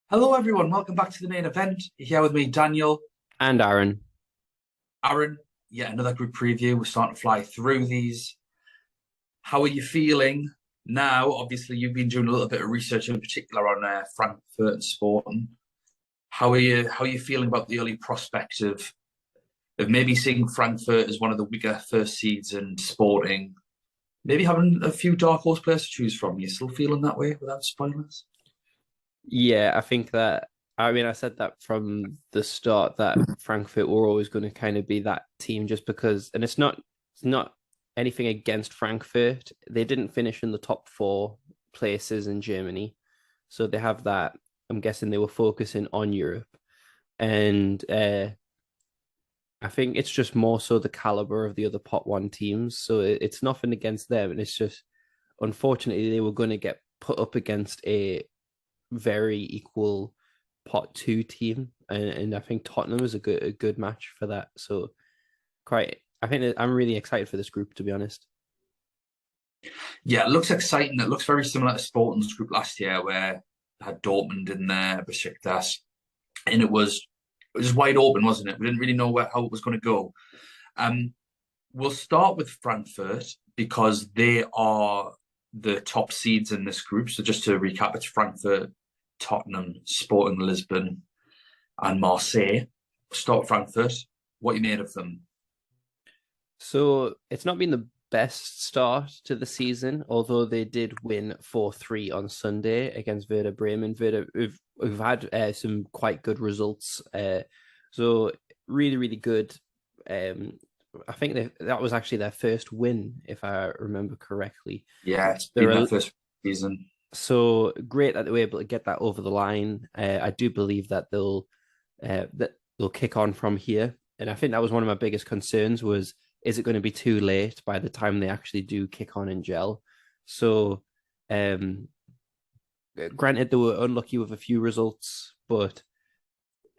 Hello, everyone. Welcome back to the main event. You're here with me, Daniel, And Aaron. Aaron. Yet another group preview. We're starting to fly through these. How are you feeling now? Obviously, you've been doing a little bit of research, in particular on Frankfurt and Sporting. How are you? How are you feeling about the early prospect of maybe seeing Frankfurt as one of the weaker first seeds and Sporting? Maybe having a few dark horse players to choose from. You still feeling that way without spoilers? Yeah, I think that I said that from the start that Frankfurt were always going to kind of be that team just because, and it's not anything against Frankfurt. They didn't finish in the top four places in Germany. So they have that. I'm guessing they were focusing on Europe. And I think it's just more so the caliber of the other pot one teams. So it's nothing against them. And it's just unfortunately they were going to get put up against a very equal pot two team, and I think Tottenham is a good match for that. So I think that I'm really excited for this group, to be honest. Yeah, it looks exciting. It looks very similar to Sporting's group last year, where they had Dortmund in there, Besiktas, and it was wide open, wasn't it? We didn't really know how it was going to go. Um, we'll start with Frankfurt because they are the top seeds in this group. So just to recap, it's Frankfurt, Tottenham, Sporting Lisbon, and Marseille. Start with Frankfurt. What you made of them? So it's not been the best start to the season, although they did win 4-3 on Sunday against Werder Bremen. Werder, who've had some quite good results. So really, really good. Um, I think that was actually their first win, if I remember correctly. Yeah, it's been They're their a, first season. So great that they were able to get that over the line. I do believe that they'll kick on from here, and I think that was one of my biggest concerns was is it going to be too late by the time they actually do kick on and gel? So, um, granted they were unlucky with a few results, but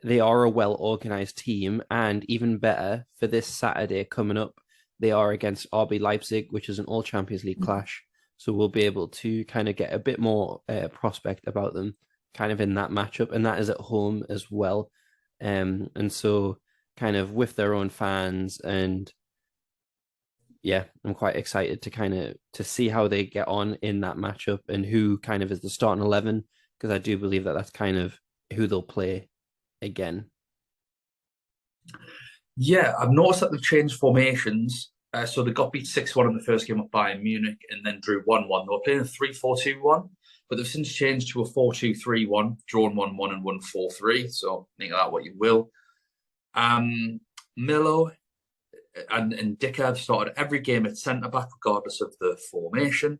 they are a well organized team, and even better for this Saturday coming up, they are against RB Leipzig, which is an All Champions League clash. So we'll be able to kind of get a bit more prospect about them, kind of in that matchup, and that is at home as well. And so kind of with their own fans, and yeah, I'm quite excited to kind of to see how they get on in that matchup and who kind of is the starting 11 because I do believe that that's kind of who they'll play again. Yeah, I've noticed that they've changed formations. So they got beat 6-1 in the first game of Bayern Munich and then drew 1-1. They were playing a 3-4-2-1, but they've since changed to a 4-2-3-1, drawn 1-1 and won 4-3. So make of that what you will. Milo and Dicker have started every game at centre back, regardless of the formation.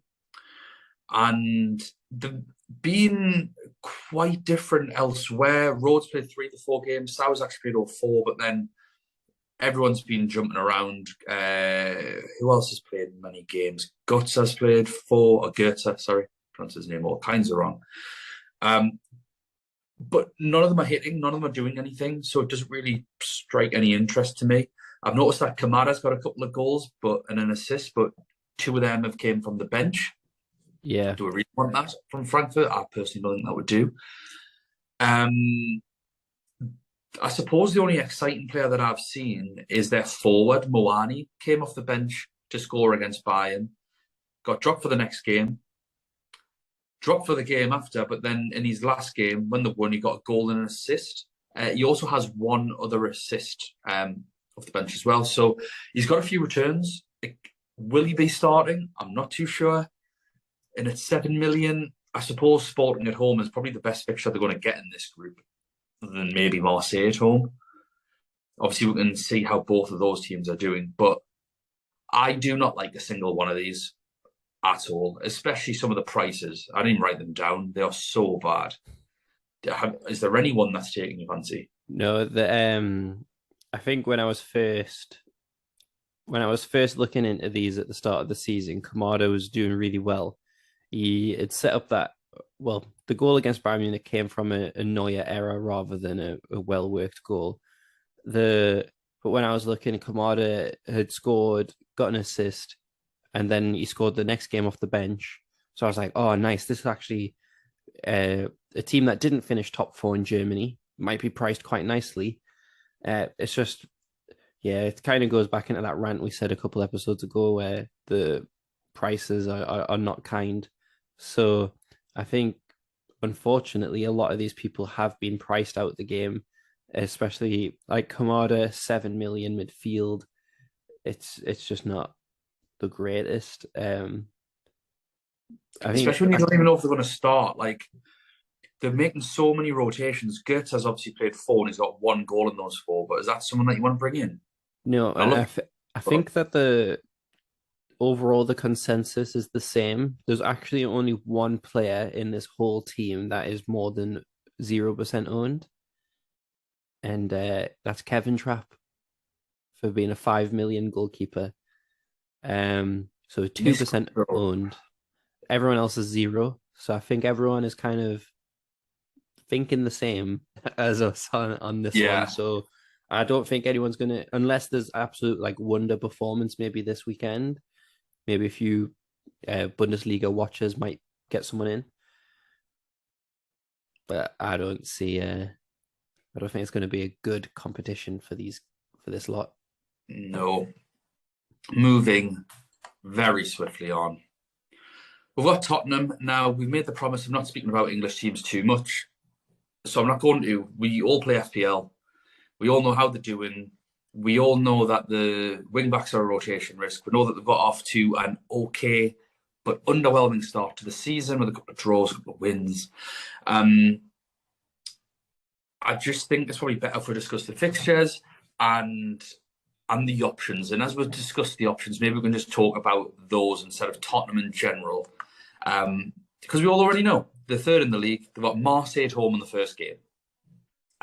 And they've been quite different elsewhere. Rhodes played 3 to 4 games. Sowers actually played all four, but then everyone's been jumping around. Who else has played many games? Guts has played four, or Goethe, sorry, pronounce his name all kinds of wrong. But none of them are hitting, none of them are doing anything, so it doesn't really strike any interest to me. I've noticed that Kamada's got a couple of goals and an assist, but two of them have came from the bench. Yeah. Do I really want that from Frankfurt? I personally don't think that would do. Um, I suppose the only exciting player that I've seen is their forward, Moani, came off the bench to score against Bayern, got dropped for the next game, dropped for the game after, but then in his last game, when they won, he got a goal and an assist. He also has one other assist off the bench as well. So he's got a few returns. Will he be starting? I'm not too sure. And at 7 million, I suppose Sporting at home is probably the best fixture they're going to get in this group, other than maybe Marseille at home. Obviously, we can see how both of those teams are doing, but I do not like a single one of these at all, especially some of the prices. I didn't write them down. They are so bad. Is there anyone that's taking your fancy? No, I think when I was first looking into these at the start of the season, Kamada was doing really well. He had set up that well, the goal against Bayern Munich came from a Neuer error rather than a well worked goal. But when I was looking, Kamada had scored, got an assist, and then he scored the next game off the bench. So I was like, oh, nice. This actually a team that didn't finish top 4 in Germany might be priced quite nicely. It's just, yeah, it kind of goes back into that rant we said a couple episodes ago where the prices are not kind. So I think, unfortunately, a lot of these people have been priced out of the game, especially like Kamada, 7 million midfield. It's just not the greatest. I think Especially when you don't even know if they're going to start. Like, they're making so many rotations. Gertz has obviously played 4 and he's got 1 goal in those 4, but is that someone that you want to bring in? no, I look, I think that the overall the consensus is the same. There's actually only one player in this whole team that is more than 0% owned, and that's Kevin Trapp for being a 5 million goalkeeper. So 2% owned. Everyone else is 0. So I think everyone is kind of thinking the same as us on this one. So I don't think anyone's gonna, unless there's absolute like wonder performance maybe this weekend. Maybe a few Bundesliga watchers might get someone in, but I don't see. I don't think it's going to be a good competition for this lot. No. Moving very swiftly on. We've got Tottenham. Now, we've made the promise of not speaking about English teams too much. So I'm not going to. We all play FPL. We all know how they're doing. We all know that the wing-backs are a rotation risk. We know that they've got off to an okay but underwhelming start to the season with a couple of draws, a couple of wins. I just think it's probably better if we discuss the fixtures and the options. And as we've discussed the options, maybe we can just talk about those instead of Tottenham in general. Because we all already know they're third in the league. They've got Marseille at home in the first game.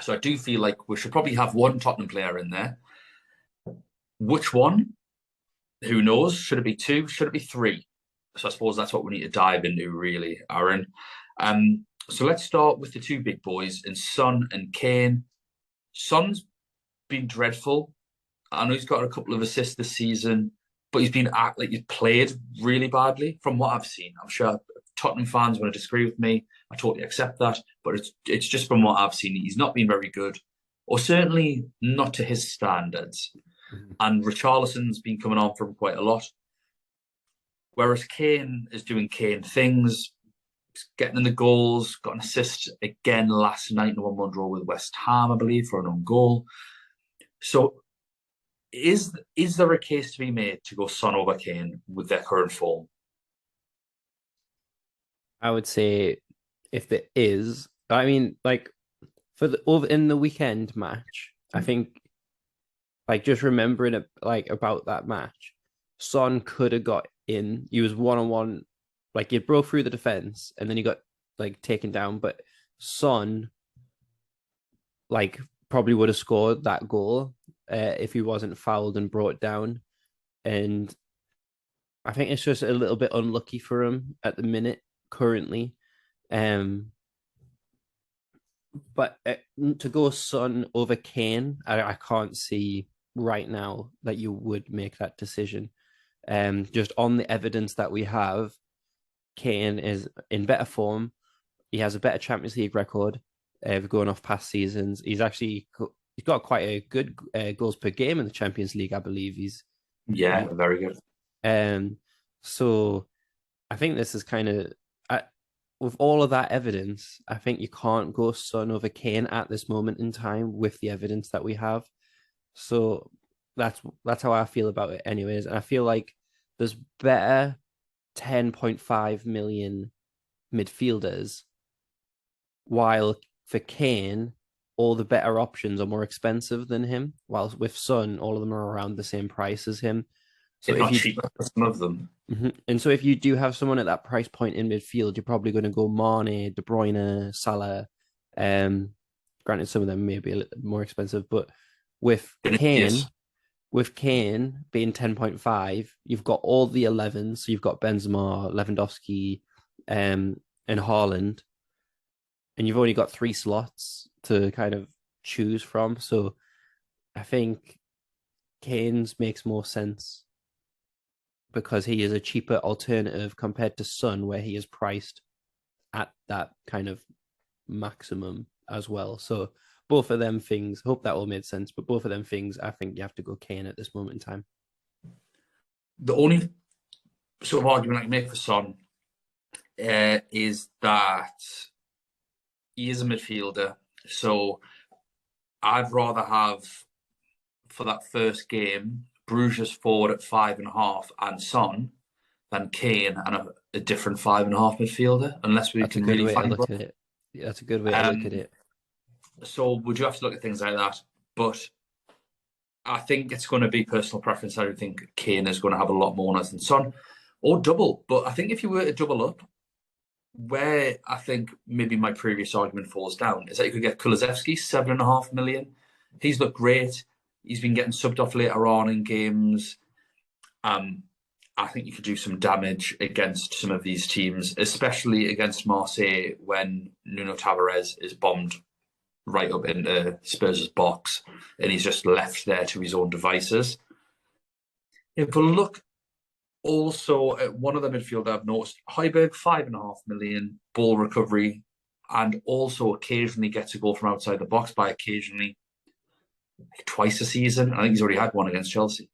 So I do feel like we should probably have one Tottenham player in there. Which one? Who knows? Should it be 2? Should it be 3? So I suppose that's what we need to dive into, really, Aaron. So let's start with the 2 big boys in Son and Kane. Son's been dreadful. I know he's got a couple of assists this season, but he's played really badly from what I've seen. I'm sure Tottenham fans want to disagree with me. I totally accept that, but it's just from what I've seen. He's not been very good, or certainly not to his standards. Mm-hmm. And Richarlison's been coming on for him quite a lot. Whereas Kane is doing Kane things, getting in the goals, got an assist again last night in a 1-1 draw with West Ham, I believe, for an own goal. So is there a case to be made to go Son over Kane with their current form? I would say if there is, I mean, like in the weekend match, I think, like, just remembering about that match, Son could have got in. He was 1-on-1, like he broke through the defense and then he got like taken down. But Son, like, probably would have scored that goal if he wasn't fouled and brought down. And I think it's just a little bit unlucky for him at the minute currently. But to go Son over Kane, I can't see right now that you would make that decision. Just on the evidence that we have, Kane is in better form. He has a better Champions League record. Going off past seasons, he's got quite a good goals per game in the Champions League. I believe very good. So I think this is kind of, with all of that evidence, I think you can't go Son over Kane at this moment in time with the evidence that we have. So that's how I feel about it anyways. And I feel like there's better 10.5 million midfielders, while for Kane, all the better options are more expensive than him, while with Son, all of them are around the same price as him. So if not cheaper for some of them. Mm-hmm. And so if you do have someone at that price point in midfield, you're probably going to go Mane, De Bruyne, Salah. Granted, some of them may be a little more expensive, but with Kane being 10.5, you've got all the 11s. So you've got Benzema, Lewandowski, and Haaland, and you've only got 3 slots to kind of choose from. So I think Kane's makes more sense because he is a cheaper alternative compared to Son, where he is priced at that kind of maximum as well. So both of them things, hope that all made sense, but both of them things, I think you have to go Kane at this moment in time. The only sort of argument I can make for Son is that he is a midfielder. So I'd rather have, for that first game, Bruges forward at 5.5 and Son than Kane and a different 5.5 midfielder, unless we That's a can good really way to find look one. at it. Yeah, that's a good way to look at it. So would you have to look at things like that? But I think it's going to be personal preference. I don't think Kane is going to have a lot more on us than Son, or double. But I think if you were to double up, where I think maybe my previous argument falls down is that you could get Kulusevski, 7.5 million. He's looked great. He's been getting subbed off later on in games. I think you could do some damage against some of these teams, especially against Marseille when Nuno Tavares is bombed right up into Spurs' box and he's just left there to his own devices. If we look also at one other midfielder I've noticed, Højbjerg, 5.5 million, ball recovery, and also occasionally gets a goal from outside the box by occasionally, like twice a season. I think he's already had one against Chelsea.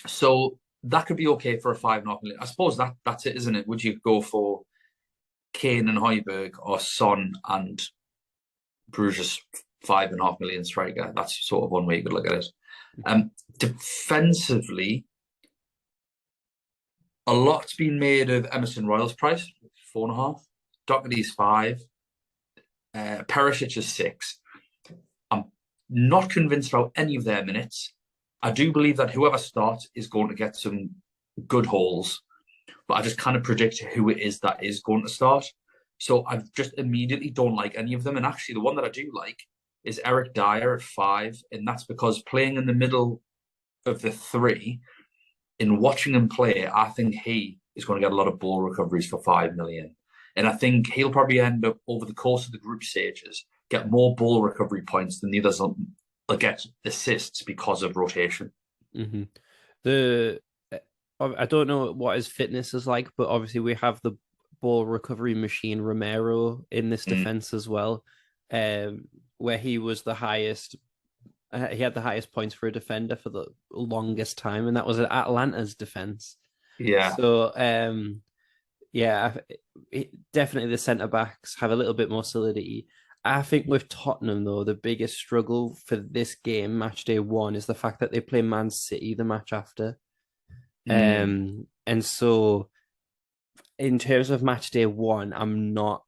So that could be okay for a 5.5 million. I suppose that's it, isn't it? Would you go for Kane and Højbjerg or Son and Bruges 5.5 million striker? That's sort of one way you could look at it. Defensively, a lot's been made of Emerson Royal's price, 4.5. Doherty's 5. Perisic is 6. I'm not convinced about any of their minutes. I do believe that whoever starts is going to get some good hauls, but I just kind of predict who it is that is going to start. So I just immediately don't like any of them. And actually, the one that I do like is Eric Dyer at 5. And that's because playing in the middle of the 3, in watching him play, I think he is going to get a lot of ball recoveries for 5 million. And I think he'll probably end up, over the course of the group stages, get more ball recovery points than the others will get assists because of rotation. Mm-hmm. I don't know what his fitness is like, but obviously we have the ball recovery machine Romero in this defense as well, where he was the highest. He had the highest points for a defender for the longest time, and that was at Atlanta's defense. Yeah. So, definitely the centre backs have a little bit more solidity. I think with Tottenham, though, the biggest struggle for this game, match day 1, is the fact that they play Man City the match after. And so, in terms of match day 1, I'm not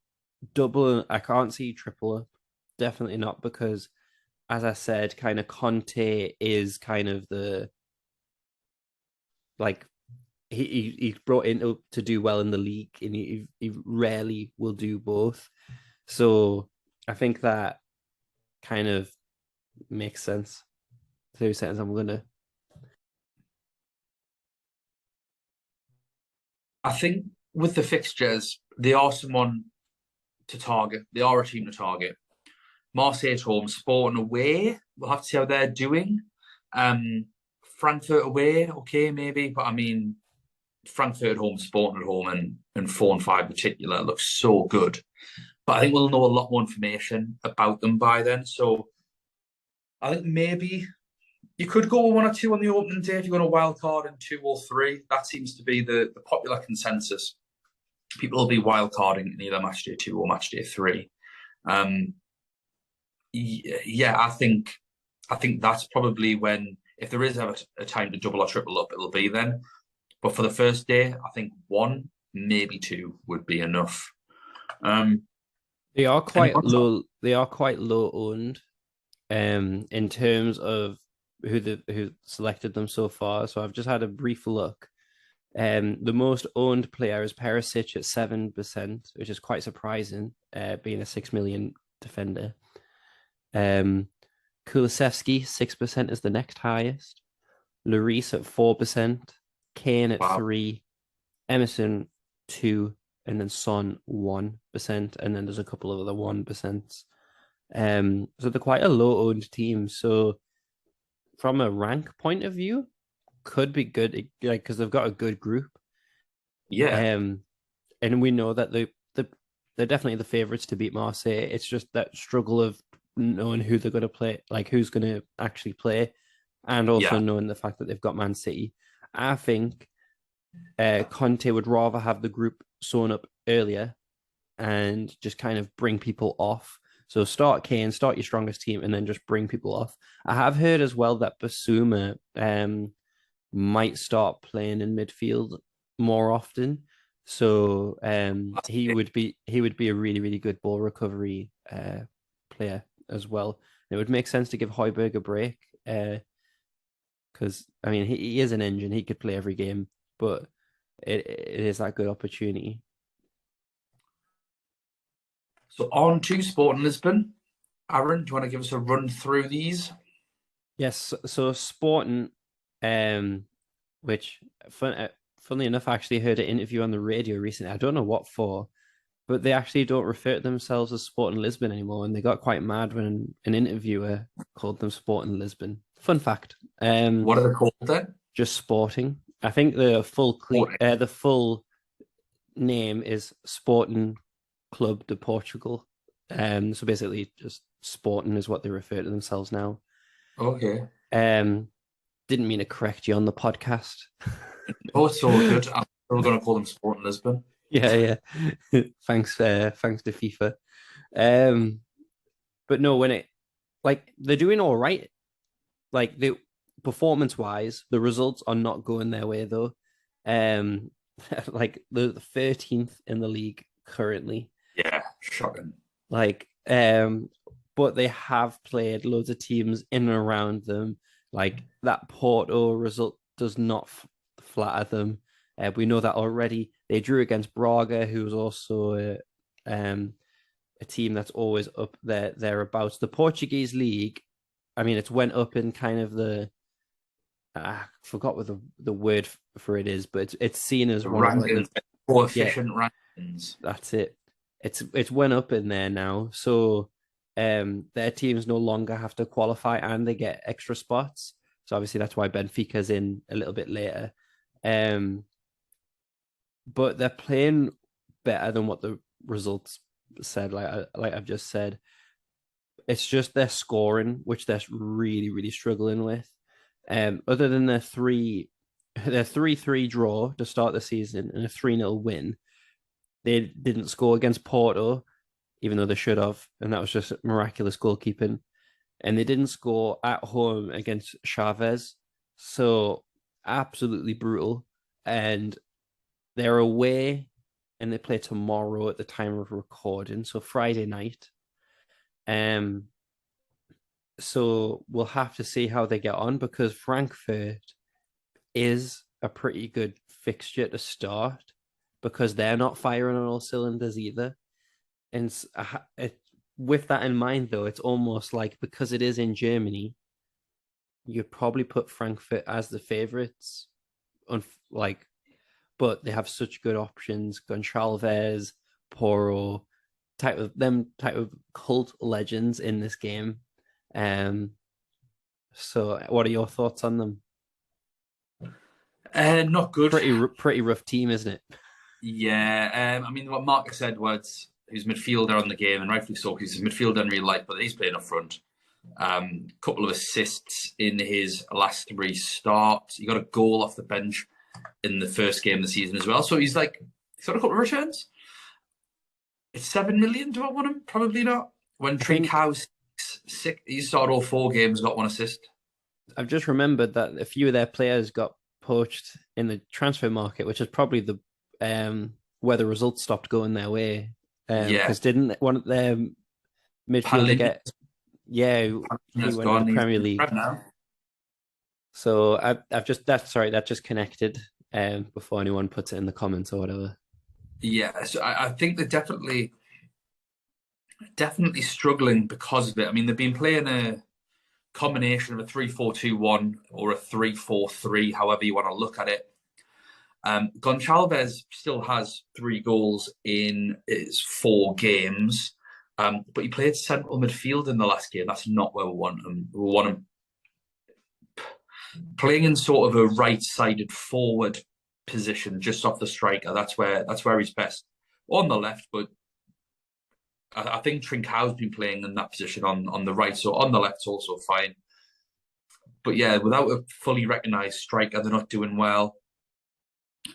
double. I can't see triple up. Definitely not, because, as I said, kind of Conte is kind of the, like, he's brought in to do well in the league, and he rarely will do both. So I think that kind of makes sense. 30 seconds, I'm gonna. I think with the fixtures, they are someone to target. They are a team to target. Marseille at home, Sporting away. We'll have to see how they're doing. Frankfurt away, okay, maybe. But I mean, Frankfurt at home, Sporting at home, and 4 and 5 in particular looks so good. But I think we'll know a lot more information about them by then. So I think maybe you could go 1 or 2 on the opening day if you're going to wild card in 2 or 3. That seems to be the popular consensus. People will be wild carding in either match day 2 or match day 3. Yeah, I think that's probably when, if there is ever a time to double or triple up, it'll be then. But for the first day, I think 1, maybe 2 would be enough. They are quite low. They are quite low owned, in terms of who selected them so far. So I've just had a brief look. The most owned player is Perisic at 7%, which is quite surprising, being a 6 million defender. Kulusevski 6% is the next highest. Lloris at 4%, Kane at 3%, Emerson 2%, and then Son 1%, and then there's a couple of other 1%. So they're quite a low-owned team. So from a rank point of view, could be good, like, because they've got a good group. Yeah. And we know that the they're definitely the favourites to beat Marseille. It's just that struggle of knowing who they're going to play, like who's going to actually play, and also Yeah. knowing the fact that they've got Man City. I think Conte would rather have the group sewn up earlier and just kind of bring people off. So start Kane, start your strongest team, and then just bring people off. I have heard as well that Basuma might start playing in midfield more often. So he would be a really, really good ball recovery player as well. And it would make sense to give Højbjerg a break because I mean he is an engine. He could play every game, but it is that good opportunity. So on to Sporting Lisbon. Aaron, do you want to give us a run through these? Yes, so Sporting, which funnily enough, I actually heard an interview on the radio recently. I don't know what for, but they actually don't refer to themselves as Sporting Lisbon anymore, and they got quite mad when an interviewer called them Sporting Lisbon. Fun fact. What are they called then? Just Sporting. I think the full name is Sporting Club de Portugal. So basically, just Sporting is what they refer to themselves now. Okay. Didn't mean to correct you on the podcast. Oh, it's all good. I'm still going to call them Sporting Lisbon. Yeah. Thanks to FIFA. But no, when they're doing all right. Like the performance wise, the results are not going their way though. Like the 13th in the league currently. Yeah, shocking. But they have played loads of teams in and around them. Like that Porto result does not flatter them. We know that already. They drew against Braga, who was also a team that's always up there thereabouts. The Portuguese league, I mean, it's went up in kind of the I forgot what the word for it is, but it's seen as one of rankings, coefficient rankings. That's it. It's went up in there now, so their teams no longer have to qualify and they get extra spots. So obviously that's why Benfica's in a little bit later. But they're playing better than what the results said. Like I've just said, it's just their scoring, which they're really, really struggling with. Other than their 3-3 draw to start the season and a 3-0 win, they didn't score against Porto, even though they should have, and that was just miraculous goalkeeping. And they didn't score at home against Chavez, so absolutely brutal. And they're away, and they play tomorrow at the time of recording, so Friday night. So we'll have to see how they get on because Frankfurt is a pretty good fixture to start because they're not firing on all cylinders either. And with that in mind, though, it's almost like because it is in Germany, you'd probably put Frankfurt as the favourites. But they have such good options: Gonçalves, Porro, type of cult legends in this game. So what are your thoughts on them? Not good. Pretty rough team, isn't it? Yeah. I mean, what Marcus Edwards, who's midfielder on the game, and rightfully so, because he's a midfielder and really like, but he's playing up front. Couple of assists in his last 3 starts. He got a goal off the bench in the first game of the season as well. So he's got a couple of returns. It's 7 million. Do I want him? Probably not. When Trincao sick, he started all 4 games, got 1 assist. I've just remembered that a few of their players got poached in the transfer market, which is probably the where the results stopped going their way. Because didn't one of their midfielder get? Yeah, he went to the Premier League. So that just connected. Before anyone puts it in the comments or whatever. Yeah, so I think they're definitely struggling because of it. I mean, they've been playing a combination of a 3-4-2-1 or a 3-4-3, however you want to look at it. Gonçalves still has 3 goals in his 4 games, but he played central midfield in the last game. That's not where we want him. We want him playing in sort of a right-sided forward position, just off the striker. That's where he's best. On the left, but I think Trincão's been playing in that position on the right, so on the left's also fine. But yeah, without a fully recognised striker, they're not doing well.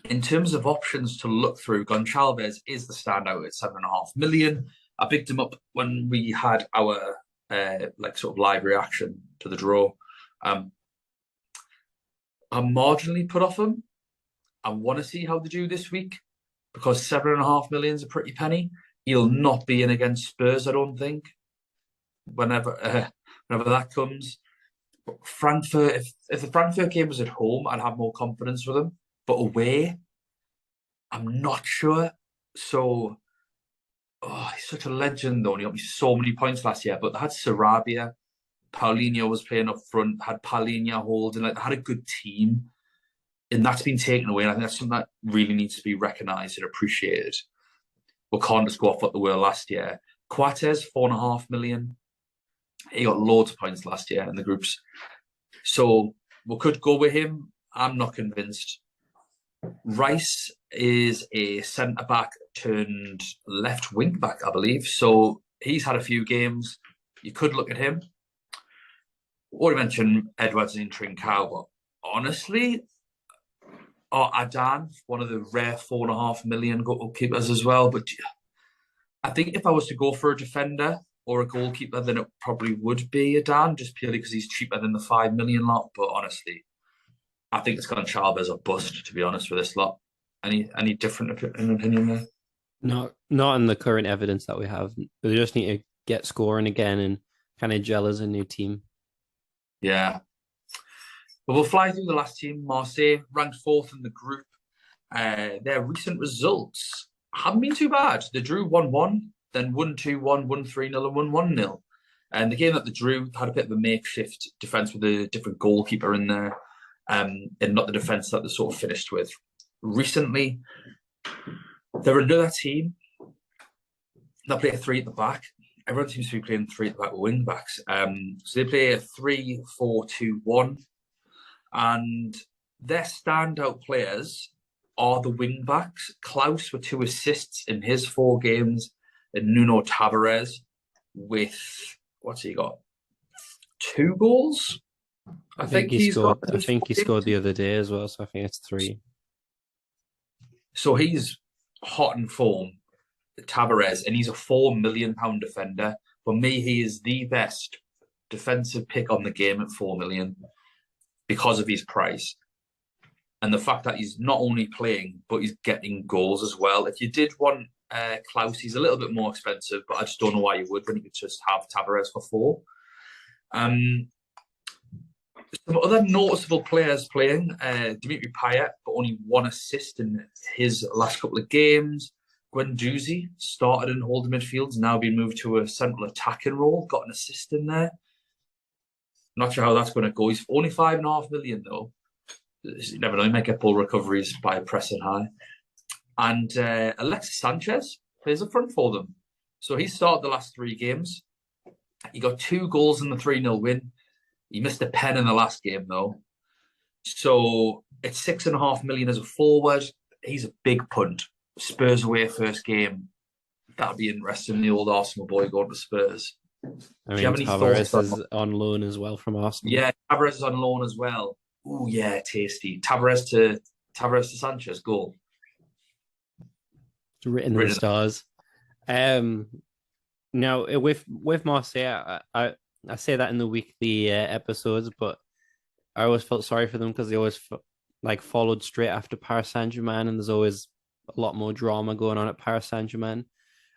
In terms of options to look through, Goncalves is the standout at 7.5 million. I picked him up when we had our sort of live reaction to the draw. I'm marginally put off him. I want to see how they do this week because 7.5 million is a pretty penny. He'll not be in against Spurs, I don't think. Whenever that comes, but Frankfurt. If the Frankfurt game was at home, I'd have more confidence with him. But away, I'm not sure. So, he's such a legend, though. And he got me so many points last year. But they had Sarabia, Paulinho was playing up front, had Paulinho holding, like they had a good team. And that's been taken away. And I think that's something that really needs to be recognised and appreciated. We can't just go off what they were last year. Coates, 4.5 million. He got loads of points last year in the groups. So we could go with him. I'm not convinced. Rice is a centre-back turned left wing-back, I believe. So he's had a few games. You could look at him. Already mentioned Edwards and Trincão, but honestly, Adan, one of the rare 4.5 million goalkeepers as well. But I think if I was to go for a defender or a goalkeeper, then it probably would be Adan, just purely because he's cheaper than the 5 million lot. But honestly, I think it's Goncalves a bust, to be honest, with this lot. Any different opinion there? Not in the current evidence that we have. They just need to get scoring again and kind of gel as a new team. Yeah. But we'll fly through the last team. Marseille, ranked 4th in the group. Their recent results haven't been too bad. They drew 1-1, then 1-2-1, 1-3-0, and 1-1-0. And the game that they drew had a bit of a makeshift defence with a different goalkeeper in there, and not the defence that they sort of finished with. Recently, they're another team that play a 3 at the back. Everyone seems to be playing 3 at the back with wing backs. So they play a 3-4-2-1. And their standout players are the wing backs. Klaus with 2 assists in his 4 games, and Nuno Tavares with, what's he got? 2 goals? I think he scored the other day as well, so I think it's 3. So he's hot in form, Tavares, and he's a £4 million defender. For me, he is the best defensive pick on the game at 4 million because of his price. And the fact that he's not only playing, but he's getting goals as well. If you did want Klaus, he's a little bit more expensive, but I just don't know why you would when you could just have Tavares for 4. Some other noticeable players playing, Dimitri Payet, but only 1 assist in his last couple of games. Guendouzi started in holding midfield, now been moved to a central attacking role, got an assist in there. Not sure how that's going to go. He's only 5.5 million though. You never know, he might get ball recoveries by pressing high. And Alexis Sanchez plays up front for them. So he started the last 3 games. He got 2 goals in the 3-0 win. He missed a pen in the last game though. So it's 6.5 million as a forward. He's a big punt. Spurs away first game. That'd be interesting. The old Arsenal boy going to Spurs. I mean, Tavares is on loan as well from Arsenal. Yeah, Tavares is on loan as well. Oh yeah, tasty. Tavares to Sanchez goal. It's written in the stars. Now with Marseille, I say that in the weekly episodes, but I always felt sorry for them because they always followed straight after Paris Saint-Germain, and there's always a lot more drama going on at Paris Saint-Germain.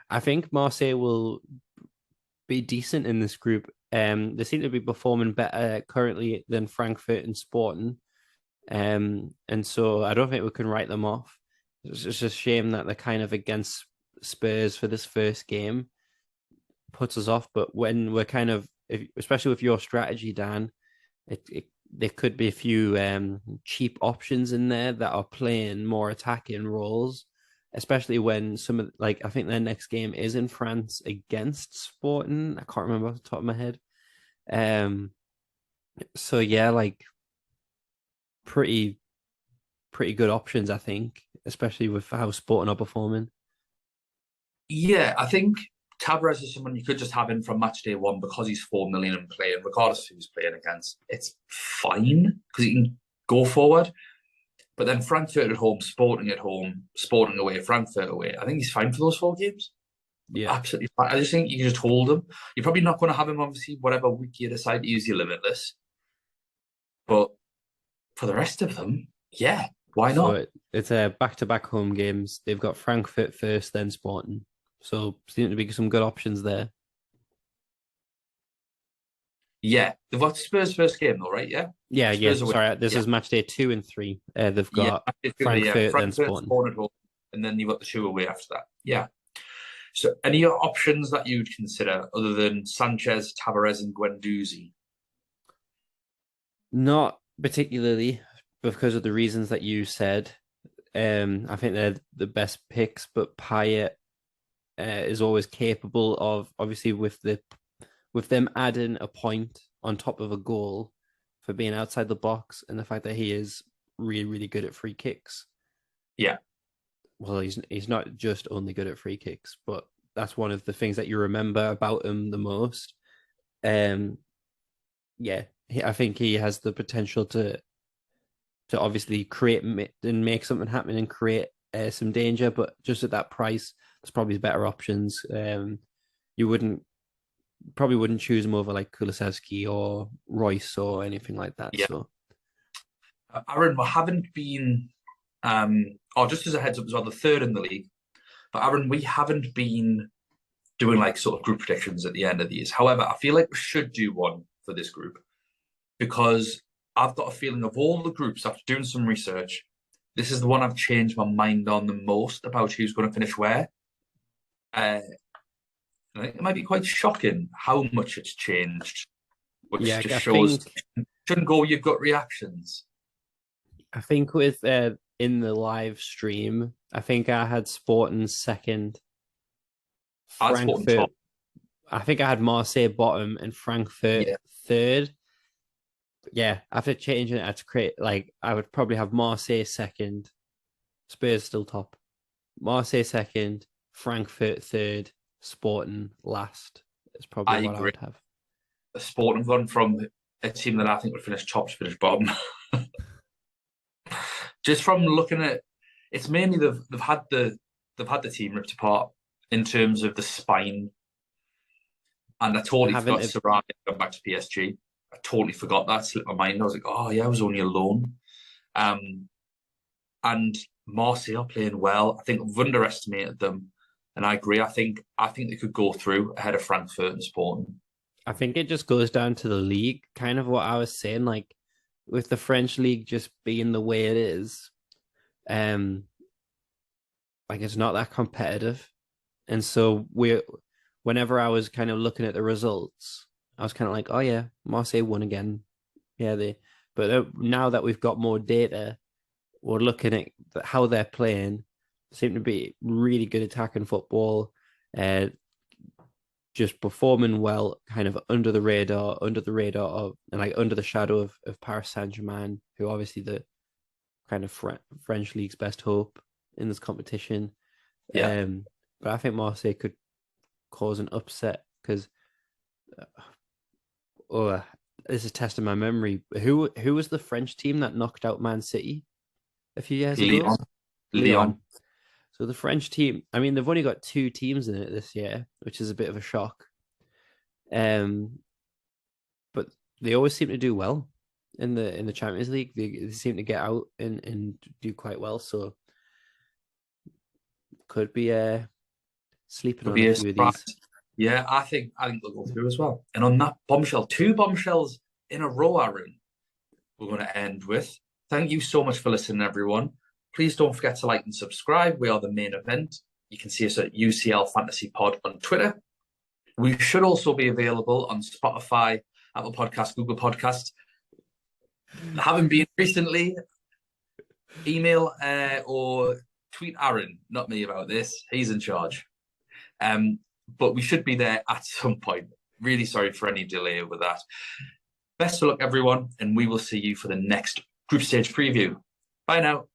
I think Marseille will be decent in this group. They seem to be performing better currently than Frankfurt and Sporting. And so I don't think we can write them off. It's just a shame that they're kind of against Spurs for this first game. Puts us off, but when we're kind of, especially with your strategy, Dan, there could be a few cheap options in there that are playing more attacking roles, especially when some of, I think their next game is in France against Sporting. I can't remember off the top of my head. So yeah, pretty good options, I think, especially with how Sporting are performing. Yeah, I think Tavares is someone you could just have in from match day one because he's 4 million and playing, regardless of who he's playing against. It's fine because he can go forward. But then Frankfurt at home, Sporting at home, Sporting away, Frankfurt away. I think he's fine for those 4 games. Yeah, Absolutely fine. I just think you can just hold him. You're probably not going to have him, obviously, whatever week you decide to use your limitless. But for the rest of them, yeah, why not? so it's a back-to-back home games. They've got Frankfurt first, then Sporting. So seem to be some good options there. Yeah, they've got Spurs first game though, right? Yeah, Yeah, Spurs away. Sorry, this Yeah. is match day 2 and 3. They've Yeah, got yeah, Frankfurt, then Sporting. Sporting at home, and then you've got the 2 away after that. Yeah. So, any options that you'd consider other than Sanchez, Tavares, and Guendouzi? Not particularly because of the reasons that you said. I think they're the best picks, but Payet is always capable of, obviously, with them adding a point on top of a goal for being outside the box, and the fact that he is really, really good at free kicks. Yeah. Well, he's not just only good at free kicks, but that's one of the things that you remember about him the most. Yeah, I think he has the potential to obviously create and make something happen and create some danger, but just at that price, there's probably better options. You probably wouldn't choose him over like Kulusevski or Royce or anything like that. Yeah. So, Aaron, we haven't been, just as a heads up as well, the 3rd in the league. But Aaron, we haven't been doing like sort of group predictions at the end of these. However, I feel like we should do one for this group because I've got a feeling of all the groups, after doing some research, this is the one I've changed my mind on the most about who's going to finish where. I think it might be quite shocking how much it's changed, which just shows you shouldn't go with your gut reactions. I think with in the live stream, I think I had Sporting second. Frankfurt. I think I had Marseille bottom and Frankfurt third. Yeah, after changing it, to create I would probably have Marseille second, Spurs still top, Marseille second, Frankfurt third, Sporting last. It's probably what I would have. Sporting gone from a team that I think would finish top to finish bottom. Just from looking at, it's mainly they've had the team ripped apart in terms of the spine, and I totally forgot Sarabia going back to PSG. I totally forgot that, slipped my mind. I was like, oh yeah, I was only a loan. And Marseille are playing well. I think I've underestimated them, and I agree. I think they could go through ahead of Frankfurt and Sporting. I think it just goes down to the league, kind of what I was saying, like with the French league just being the way it is, like it's not that competitive. And so whenever I was kind of looking at the results, I was kind of like, oh yeah, Marseille won again. Yeah, but now that we've got more data, we're looking at how they're playing. They seem to be really good attacking football, just performing well, kind of under the radar of, and like under the shadow of Paris Saint-Germain, who obviously the kind of French league's best hope in this competition. Yeah. But I think Marseille could cause an upset because, this is testing my memory. Who was the French team that knocked out Man City a few years ago? Lyon. So the French team, I mean, they've only got 2 teams in it this year, which is a bit of a shock. But they always seem to do well in the Champions League. They seem to get out and do quite well. So could be sleeping on a few of these. Yeah, I think they'll go through as well. And on that bombshell, 2 bombshells in a row, Aaron, we're going to end with. Thank you so much for listening, everyone. Please don't forget to like and subscribe. We are the main event. You can see us at UCL Fantasy Pod on Twitter. We should also be available on Spotify, Apple Podcasts, Google Podcasts. Haven't been recently. Email or tweet Aaron, not me, about this. He's in charge. But we should be there at some point. Really sorry for any delay with that. Best of luck, everyone, and we will see you for the next group stage preview. Bye now.